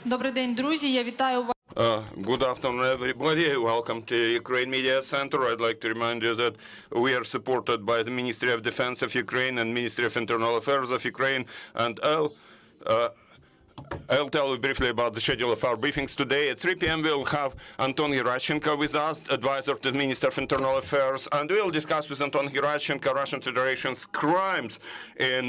Добрий день, друзі. Я вітаю вас. Good afternoon, everybody. Welcome to Ukraine Media Center. I'd like to remind you that we are supported by the Ministry of Defense of Ukraine and Ministry of Internal Affairs of Ukraine. And I'll tell you briefly about the schedule of our briefings today. At 3 p.m. we'll have Anton Gerashchenko with us, advisor to the Minister of Internal Affairs, and we'll discuss with Anton Gerashchenko Russian Federation's crimes in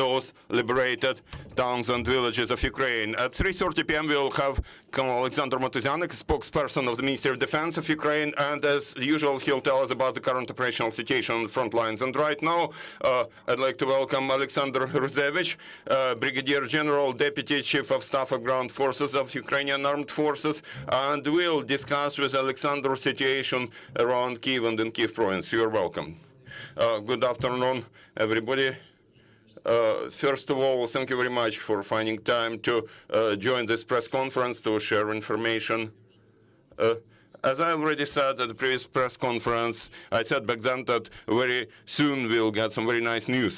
those liberated towns and villages of Ukraine. At 3:30 p.m. we'll have Colonel Oleksandr Hruzevych, spokesperson of the Ministry of Defense of Ukraine, and as usual he'll tell us about the current operational situation on the front lines. And right now I'd like to welcome Oleksandr Hruzevych, Brigadier General, Deputy Chief of Staff of Ground Forces of Ukrainian Armed Forces, and we'll discuss with Alexander situation around Kyiv and in Kyiv province. You're welcome. Good afternoon, everybody. First of all, thank you very much for finding time to join this press conference to share information. As I already said at the previous press conference, I said back then that very soon we'll get some very nice news.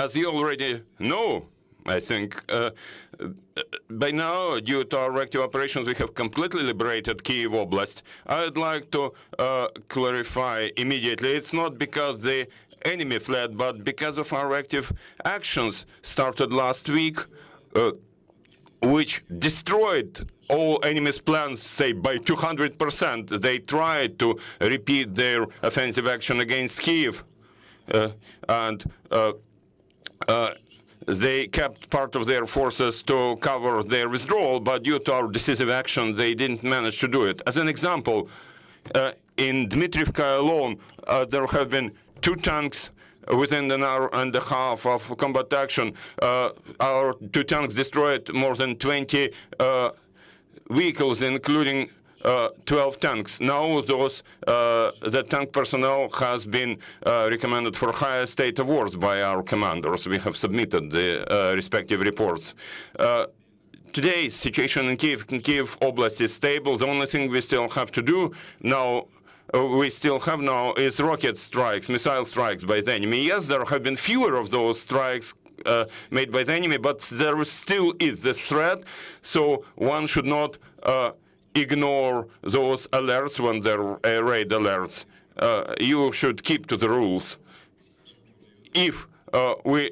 As you already know, I think, by now, due to our active operations, we have completely liberated Kyiv Oblast. I'd like to clarify immediately, it's not because the enemy fled, but because of our active actions started last week, which destroyed all enemy's plans, say, by 200%. They tried to repeat their offensive action against Kyiv. They kept part of their forces to cover their withdrawal, but due to our decisive action, they didn't manage to do it. As an example, in Dmitriivka alone, there have been 2 tanks within an hour and a half of combat action. Our 2 tanks destroyed more than 20 vehicles, including 12 tanks. Now the tank personnel has been recommended for higher state awards by our commanders. We have submitted the respective reports. Today's situation in Kyiv Oblast is stable. The only thing we still have to do now is rocket strikes, missile strikes by the enemy. Yes, there have been fewer of those strikes made by the enemy, but there still is the threat, so one should not ignore those alerts when they're raid alerts. You should keep to the rules. If we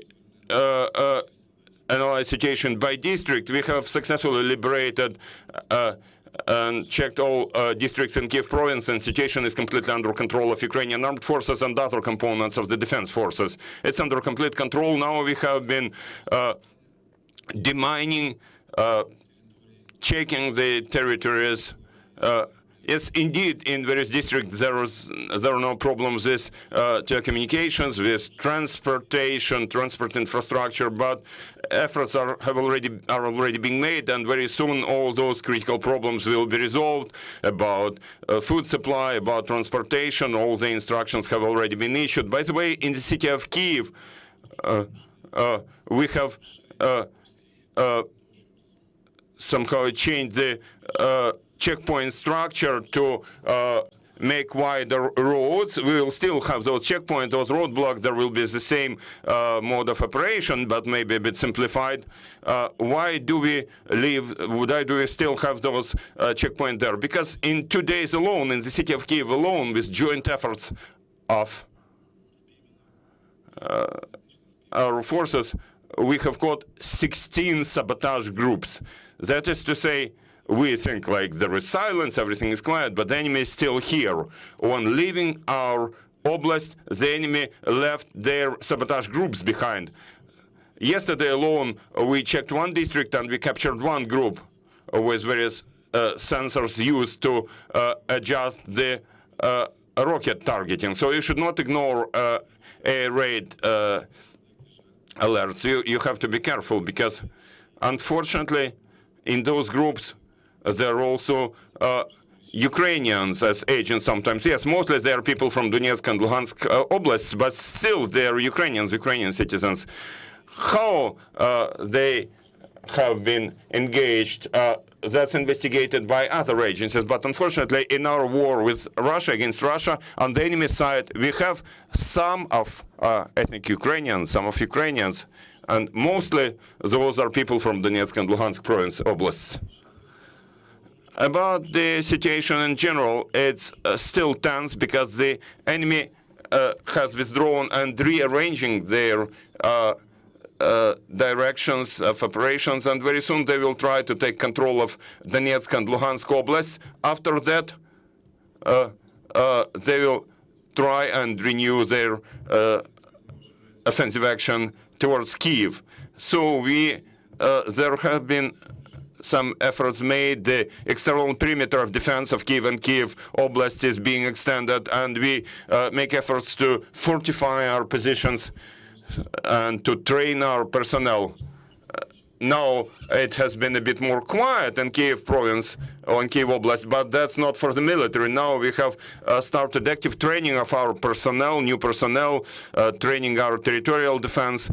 analyze situation by district, we have successfully liberated and checked all districts in Kyiv province, and situation is completely under control of Ukrainian armed forces and other components of the defense forces. It's under complete control. Now we have been demining, checking the territories. Yes, indeed, in various districts there are no problems with telecommunications, with transport infrastructure, but efforts are already being made, and very soon all those critical problems will be resolved about food supply, about transportation. All the instructions have already been issued. By the way, in the city of Kyiv, we have somehow changed the checkpoint structure to make wider roads. We will still have those checkpoints, those roadblocks. There will be the same mode of operation, but maybe a bit simplified. Why do we still have those checkpoints there? Because in 2 days alone, in the city of Kyiv alone, with joint efforts of our forces, we have caught 16 sabotage groups. That is to say, we think like there is silence, everything is quiet, but the enemy is still here. On leaving our oblast, the enemy left their sabotage groups behind. Yesterday alone, we checked 1 district and we captured 1 group with various sensors used to adjust the rocket targeting. So you should not ignore air raid alerts. You have to be careful, because unfortunately in those groups there are also Ukrainians as agents sometimes. Yes, mostly they are people from Donetsk and Luhansk oblasts, but still they are Ukrainian citizens. How they have been engaged, that's investigated by other agencies. But unfortunately, in our war with Russia, against Russia, on the enemy side, we have some of ethnic Ukrainians, some of Ukrainians and mostly those are people from Donetsk and Luhansk province oblasts. About the situation in general, it's still tense because the enemy has withdrawn and rearranging their directions of operations, and very soon they will try to take control of Donetsk and Luhansk Oblast. After that, they will try and renew their offensive action towards Kyiv. So there have been some efforts made. The external perimeter of defense of Kyiv and Kyiv Oblast is being extended, and we make efforts to fortify our positions and to train our personnel. Now it has been a bit more quiet in Kyiv province or in Kyiv Oblast, but that's not for the military. Now we have started active training of our personnel, new personnel, training our territorial defense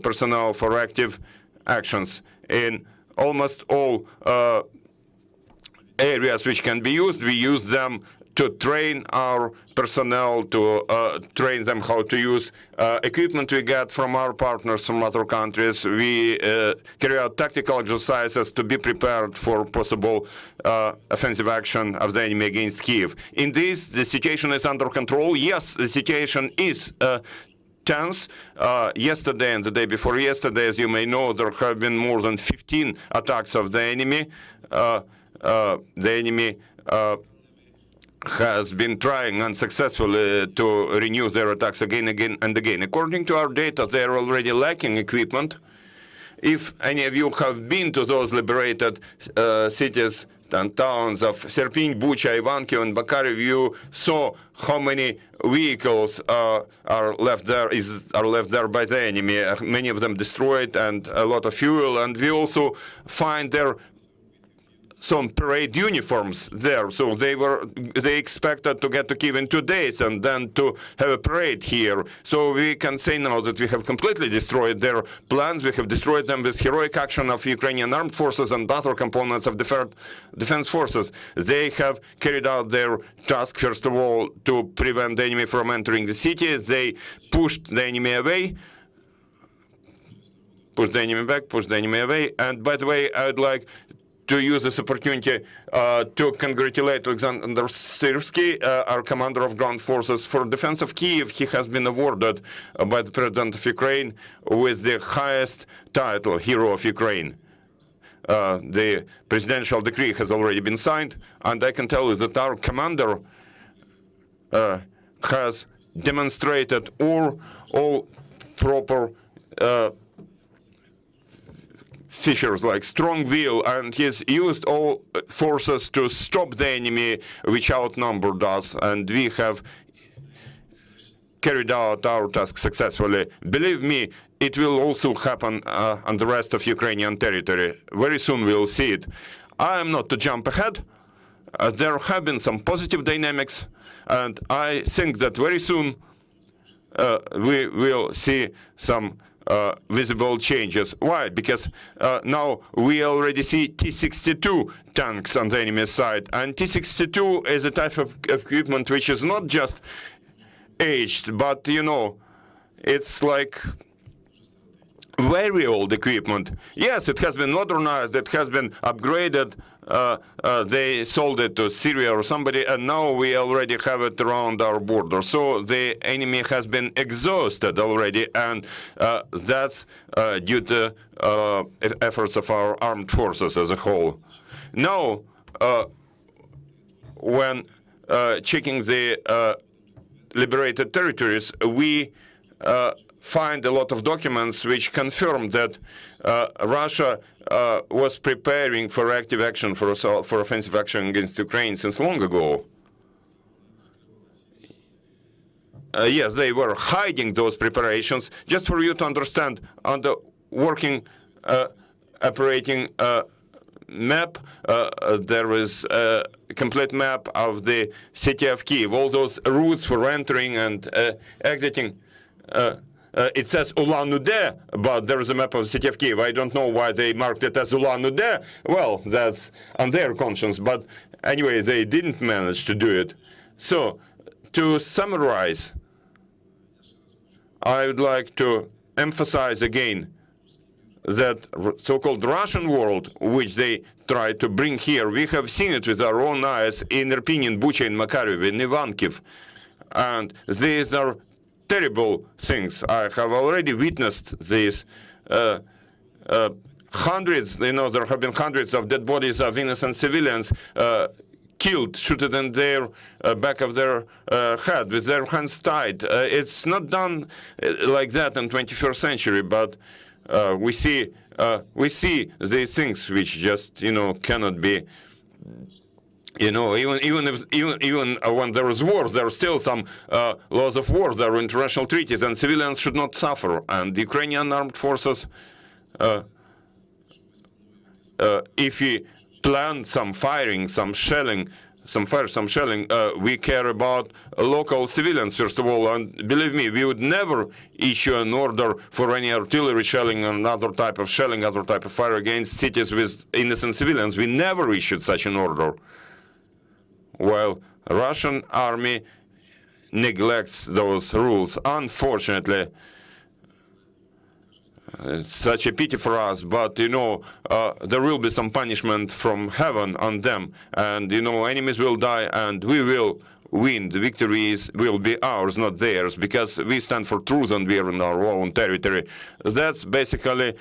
personnel for active actions in almost all areas which can be used. We use them to train our personnel, to train them how to use equipment we get from our partners from other countries. We carry out tactical exercises to be prepared for possible offensive action of the enemy against Kyiv. In this, the situation is under control. Yes, the situation is tense. Yesterday and the day before yesterday, as you may know, there have been more than 15 attacks of the enemy. The enemy has been trying unsuccessfully to renew their attacks again and again. According to our data, they are already lacking equipment. If any of you have been to those liberated cities and towns of Serpin, Bucha, Ivankiv, and Bakarev, you saw how many vehicles are left there by the enemy. Many of them destroyed, and a lot of fuel. And we also find there some parade uniforms there. So they expected to get to Kyiv in 2 days and then to have a parade here. So we can say now that we have completely destroyed their plans. We have destroyed them with heroic action of Ukrainian armed forces and other components of defense forces. They have carried out their task, first of all, to prevent the enemy from entering the city. They pushed the enemy away, pushed the enemy back, pushed the enemy away. And by the way, I would like to use this opportunity to congratulate Oleksandr Hruzevych, our commander of ground forces for defense of Kyiv. He has been awarded by the President of Ukraine with the highest title, Hero of Ukraine. The presidential decree has already been signed, and I can tell you that our commander has demonstrated all proper features like strong will, and he's used all forces to stop the enemy which outnumbered us, and we have carried out our task successfully. Believe me, it will also happen on the rest of Ukrainian territory. Very soon we'll see it. I am not to jump ahead. There have been some positive dynamics, and I think that very soon we will see some visible changes. Why? Because now we already see T-62 tanks on the enemy side, and T-62 is a type of equipment which is not just aged, but you know, it's like very old equipment. Yes, it has been modernized, it has been upgraded. They sold it to Syria or somebody, and now we already have it around our border. So the enemy has been exhausted already, and that's due to efforts of our armed forces as a whole. Now, when checking the liberated territories, we find a lot of documents which confirm that Russia was preparing for active action, for offensive action against Ukraine since long ago. Yes, they were hiding those preparations. Just for you to understand, on the working operating map, there is a complete map of the city of Kyiv, all those routes for entering and exiting. It says Ulan-Ude, but there is a map of the city of Kyiv. I don't know why they marked it as Ulan-Ude. Well, that's on their conscience, but anyway, they didn't manage to do it. So, to summarize, I would like to emphasize again that so-called Russian world, which they try to bring here, we have seen it with our own eyes in Irpin, in Bucha, in Makariv, in Ivankiv. And these are terrible things. I have already witnessed these hundreds, there have been hundreds of dead bodies of innocent civilians killed, shooted in their back of their head with their hands tied. It's not done like that in 21st century, but we see these things which just cannot be. Even when there is war, there are still some laws of war. There are international treaties, and civilians should not suffer. And the Ukrainian armed forces, if we plan some firing, some shelling, we care about local civilians, first of all. And believe me, we would never issue an order for any artillery shelling and other type of shelling, other type of fire against cities with innocent civilians. We never issued such an order. While Russian army neglects those rules. Unfortunately, it's such a pity for us, but there will be some punishment from heaven on them, and enemies will die, and we will win. The victories will be ours, not theirs, because we stand for truth and we are in our own territory. That's basically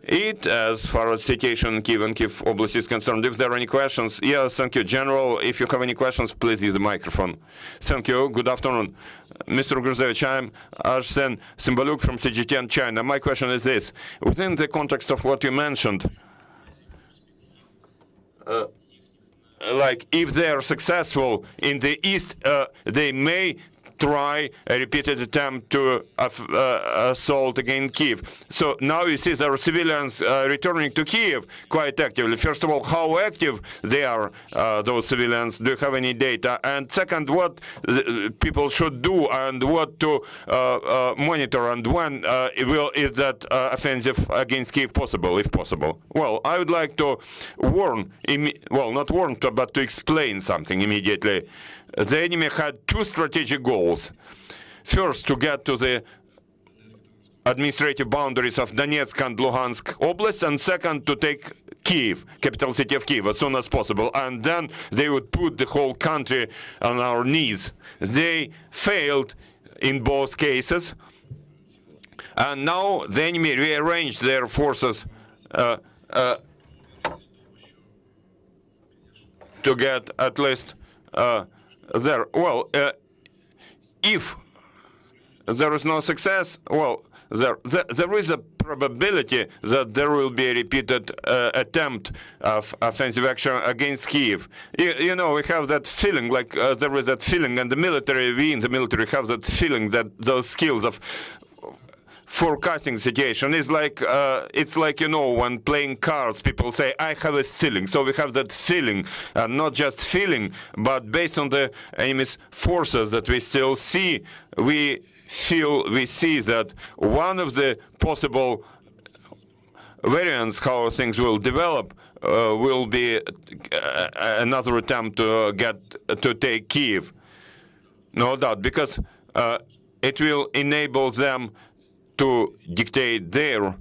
it as far as situation in Kyiv and Kyiv Oblast is concerned. If there are any questions, yes, thank you. General, if you have any questions, please use the microphone. Thank you. Good afternoon. Mr. Hruzevych, I'm Arsen Symboluk from CGTN China. My question is this. Within the context of what you mentioned, like if they are successful in the East, they may try a repeated attempt to assault against Kyiv. So now you see there are civilians returning to Kyiv quite actively. First of all, how active they are, those civilians? Do you have any data? And second, what people should do and what to monitor, and when is that offensive against Kyiv possible, if possible? Well, I would like to warn, not warn, but to explain something immediately. The enemy had two strategic goals. First, to get to the administrative boundaries of Donetsk and Luhansk Oblast, and second, to take Kyiv, capital city of Kyiv, as soon as possible. And then they would put the whole country on our knees. They failed in both cases. And now the enemy rearranged their forces to get at least there. Well, if there is no success, well, there is a probability that there will be a repeated attempt of offensive action against Kyiv. We have that feeling, like there is that feeling, and we in the military have that feeling that those skills of forecasting situation is like, it's like, when playing cards, people say, I have a feeling. So we have that feeling, not just feeling, but based on the enemy's forces that we still see, we see that one of the possible variants how things will develop will be another attempt to take Kyiv. No doubt, because it will enable them to dictate their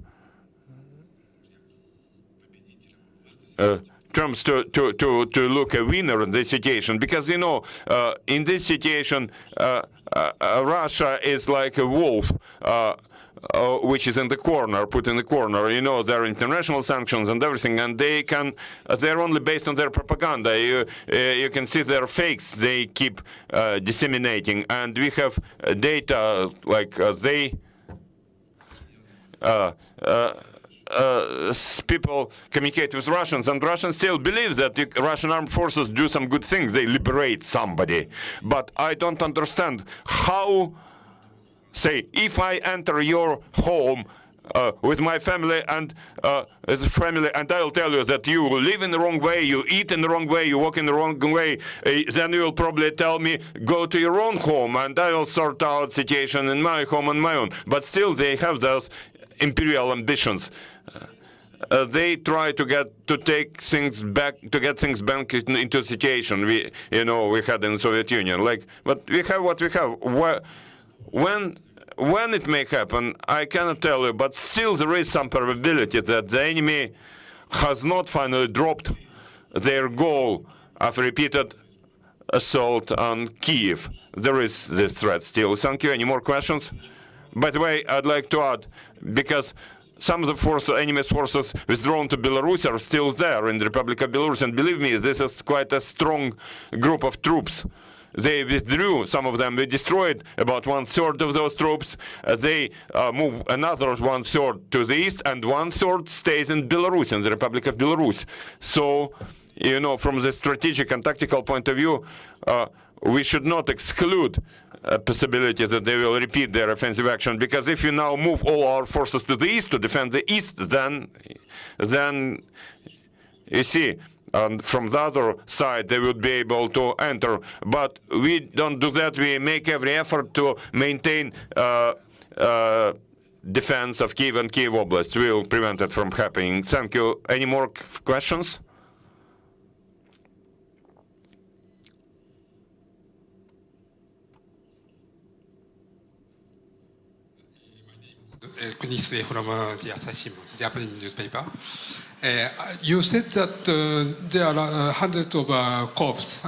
terms to look a winner in this situation. Because, in this situation, Russia is like a wolf which is in the corner, put in the corner. There are international sanctions and everything, and they're only based on their propaganda. You can see their fakes they keep disseminating. And we have data like people communicate with Russians, and Russians still believe that the Russian armed forces do some good things. They liberate somebody. But I don't understand how, say, if I enter your home with my family and I'll tell you that you live in the wrong way, you eat in the wrong way, you walk in the wrong way, then you will probably tell me, go to your own home, and I will sort out situation in my home on my own. But still they have those imperial ambitions. They try to get things back into a situation we had in the Soviet Union. But we have what we have. When when it may happen, I cannot tell you, but still there is some probability that the enemy has not finally dropped their goal of repeated assault on Kyiv. There is this threat still. Thank you. Any more questions? By the way, I'd like to add, because some of the enemy forces withdrawn to Belarus are still there in the Republic of Belarus, and believe me, this is quite a strong group of troops. They withdrew, some of them. We destroyed about 1/3 of those troops. They move another 1/3 to the east, and 1/3 stays in Belarus, in the Republic of Belarus. So, you know, from the strategic and tactical point of view, we should not exclude a possibility that they will repeat their offensive action, because if you now move all our forces to the east to defend the east, then you see, and from the other side they would be able to enter. But we don't do that. We make every effort to maintain defense of Kyiv and Kyiv Oblast. We will prevent it from happening. Thank you. Any more questions? Kunisue from the Asahi Japanese newspaper. You said that there are hundreds of corpses,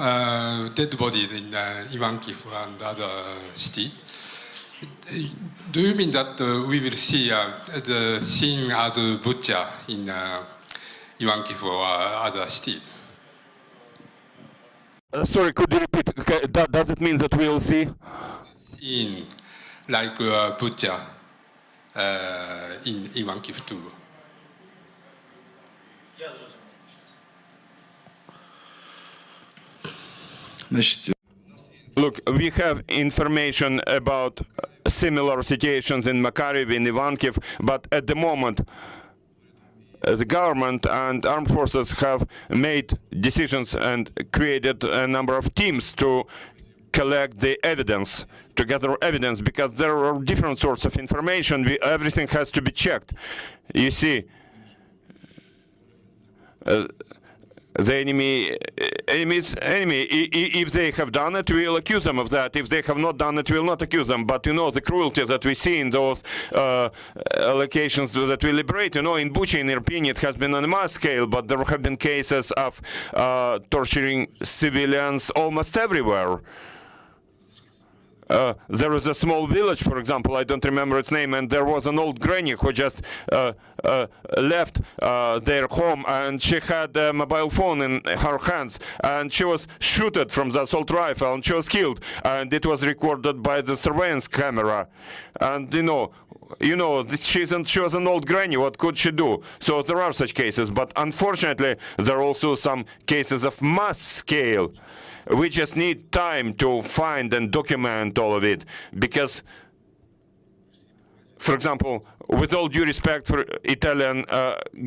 dead bodies in Ivankiv and other cities. Do you mean that we will see the scene as butcher in Ivankiv or other cities? Sorry, could you repeat? Does it mean that we will see? In like butcher in Ivankiv too. Look, we have information about similar situations in Makariv, in Ivankiv, but at the moment, the government and armed forces have made decisions and created a number of teams to collect the evidence, to gather evidence, because there are different sorts of information. Everything has to be checked. You see, the enemy, if they have done it, we will accuse them of that. If they have not done it, we will not accuse them. But, you know, the cruelty that we see in those locations that we liberate, you know, in Bucha, in Irpin, it has been on a mass scale, but there have been cases of torturing civilians almost everywhere. There is a small village, for example, I don't remember its name, and there was an old granny who just left their home, and she had a mobile phone in her hands, and she was shot from the assault rifle, and she was killed, and it was recorded by the surveillance camera. And she was an old granny. What could she do? So there are such cases, but unfortunately, there are also some cases of mass scale. We just need time to find and document all of it, because, for example, with all due respect for Italian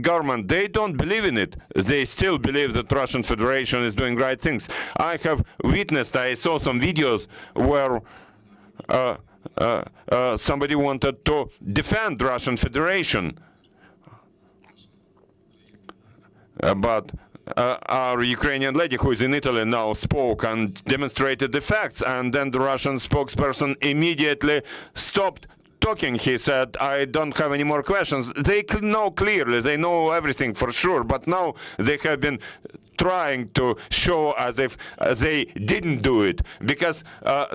government, they don't believe in it. They still believe that Russian Federation is doing right things. I have witnessed, I saw some videos where somebody wanted to defend Russian Federation, but our Ukrainian lady who is in Italy now spoke and demonstrated the facts, and then the Russian spokesperson immediately stopped talking. He said, I don't have any more questions. They know clearly, they know everything for sure, but now they have been trying to show as if they didn't do it, because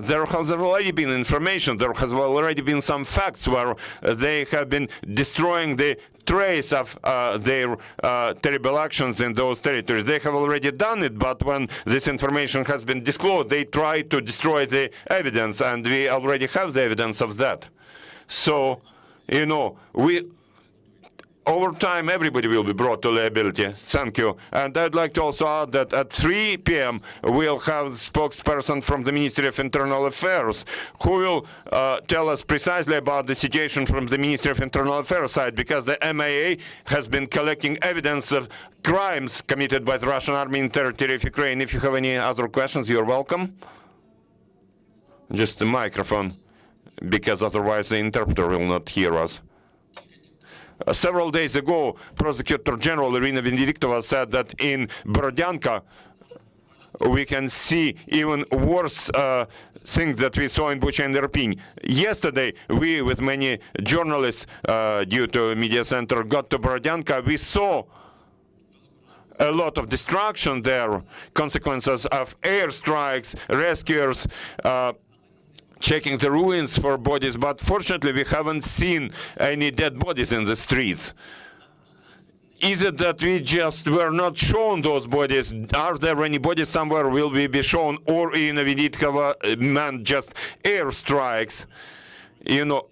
there has already been information, there has already been some facts where they have been destroying the trace of their terrible actions in those territories. They have already done it, but when this information has been disclosed, they try to destroy the evidence, and we already have the evidence of that. So, you know, over time, everybody will be brought to liability. Thank you. And I'd like to also add that at 3 p.m. we'll have a spokesperson from the Ministry of Internal Affairs who will tell us precisely about the situation from the Ministry of Internal Affairs side, because the MIA has been collecting evidence of crimes committed by the Russian army in territory of Ukraine. If you have any other questions, you're welcome. Just the microphone, because otherwise the interpreter will not hear us. Several days ago, Prosecutor General Irina Venediktova said that in Borodyanka we can see even worse things that we saw in Bucha and Irpin. Yesterday, we, with many journalists, due to media center, got to Borodyanka. We saw a lot of destruction there, consequences of airstrikes, rescuers, checking the ruins for bodies, but fortunately we haven't seen any dead bodies in the streets. Is it that we just were not shown those bodies? Are there any bodies somewhere will we be shown? Or in Aviditkova meant just airstrikes? You know,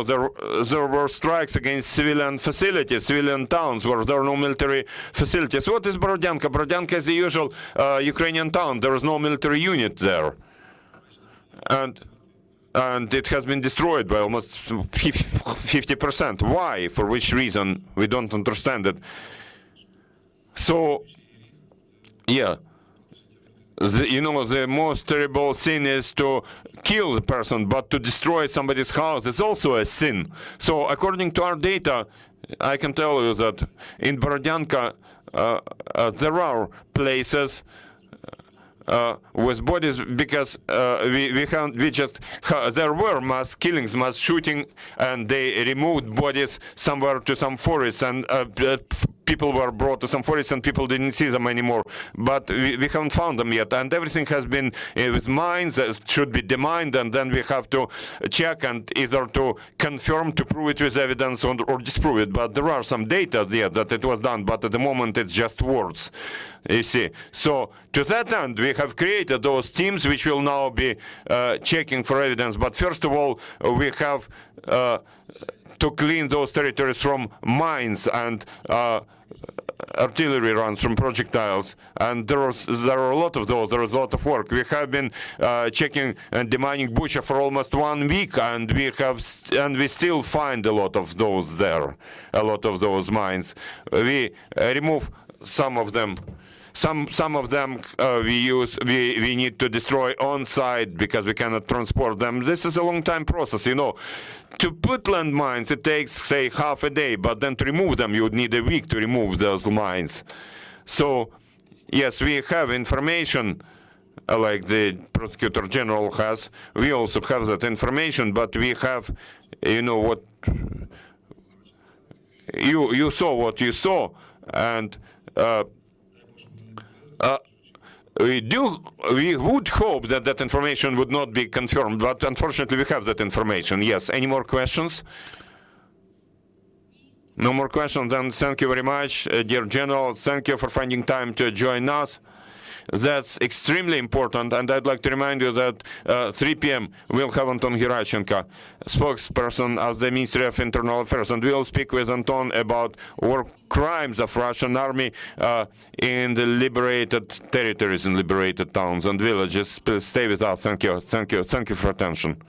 there were strikes against civilian facilities, civilian towns where there are no military facilities. What is Borodyanka? Borodyanka is the usual Ukrainian town. There is no military unit there. And it has been destroyed by almost 50%. Why? For which reason? We don't understand it. So, yeah. The most terrible sin is to kill the person, but to destroy somebody's house is also a sin. So according to our data, I can tell you that in Borodyanka there are places with bodies, because there were mass killings, mass shooting, and they removed bodies somewhere to some forests, and people were brought to some forests and people didn't see them anymore. But we haven't found them yet, and everything has been with mines, should be demined, and then we have to check and either to confirm, to prove it with evidence, or disprove it. But there are some data there that it was done, but at the moment it's just words, you see. So to that end, we have created those teams which will now be checking for evidence. But first of all, we have to clean those territories from mines and artillery runs, from projectiles, and there are a lot of those. There is a lot of work. We have been checking and demining Bucha for almost 1 week, and we still find a lot of those there, a lot of those mines. We remove some of them. Some of them we need to destroy on site because we cannot transport them. This is a long time process, you know. To put landmines, it takes, say, half a day, but then to remove them, you would need a week to remove those mines. So, yes, we have information, like the Prosecutor General has. We also have that information, but we have, you know, what you saw what you saw, and we would hope that that information would not be confirmed, but unfortunately we have that information. Yes. Any more questions? No more questions. Then thank you very much, dear General. Thank you for finding time to join us. That's extremely important, and I'd like to remind you that 3 p.m. we'll have Anton Gerashchenko, spokesperson of the Ministry of Internal Affairs, and we'll speak with Anton about war crimes of Russian army in the liberated territories, in liberated towns and villages. Please stay with us. Thank you. Thank you. Thank you for attention.